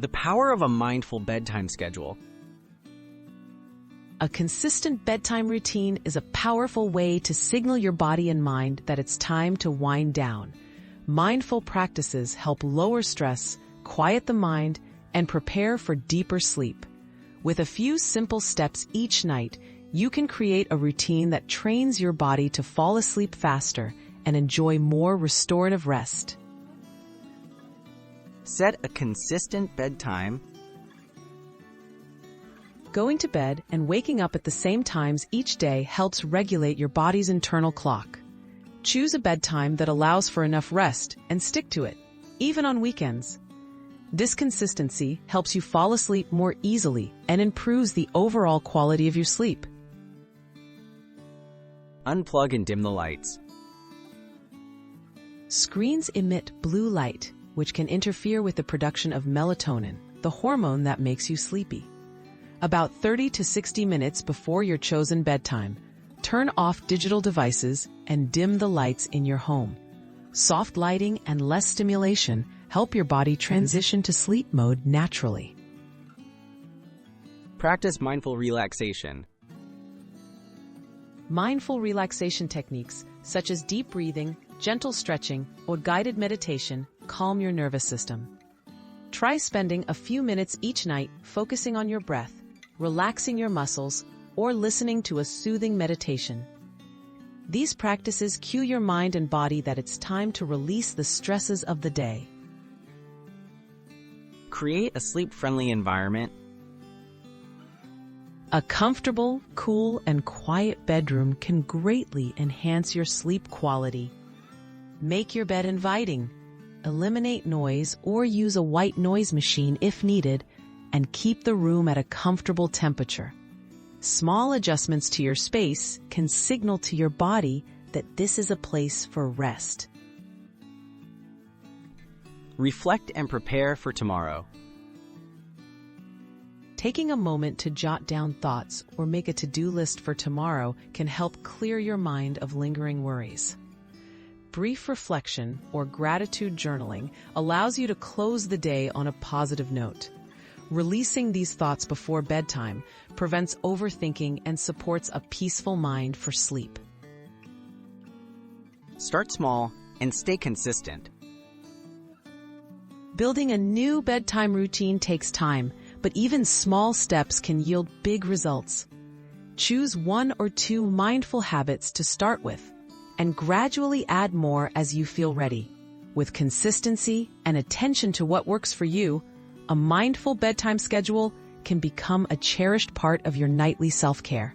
The power of a mindful bedtime schedule. A consistent bedtime routine is a powerful way to signal your body and mind that it's time to wind down. Mindful practices help lower stress, quiet the mind, and prepare for deeper sleep. With a few simple steps each night, you can create a routine that trains your body to fall asleep faster and enjoy more restorative rest. Set a consistent bedtime. Going to bed and waking up at the same times each day helps regulate your body's internal clock. Choose a bedtime that allows for enough rest and stick to it, even on weekends. This consistency helps you fall asleep more easily and improves the overall quality of your sleep. Unplug and dim the lights. Screens emit blue light, which can interfere with the production of melatonin, the hormone that makes you sleepy. About 30 to 60 minutes before your chosen bedtime, turn off digital devices and dim the lights in your home. Soft lighting and less stimulation help your body transition to sleep mode naturally. Practice mindful relaxation. Mindful relaxation techniques, such as deep breathing, gentle stretching, or guided meditation, calm your nervous system. Try spending a few minutes each night focusing on your breath, relaxing your muscles, or listening to a soothing meditation. These practices cue your mind and body that it's time to release the stresses of the day. Create a sleep-friendly environment. A comfortable, cool, and quiet bedroom can greatly enhance your sleep quality. Make your bed inviting. Eliminate noise or use a white noise machine if needed, and keep the room at a comfortable temperature. Small adjustments to your space can signal to your body that this is a place for rest. Reflect and prepare for tomorrow. Taking a moment to jot down thoughts or make a to-do list for tomorrow can help clear your mind of lingering worries. Brief reflection or gratitude journaling allows you to close the day on a positive note. Releasing these thoughts before bedtime prevents overthinking and supports a peaceful mind for sleep. Start small and stay consistent. Building a new bedtime routine takes time, but even small steps can yield big results. Choose 1 or 2 mindful habits to start with, and gradually add more as you feel ready. With consistency and attention to what works for you, a mindful bedtime schedule can become a cherished part of your nightly self-care.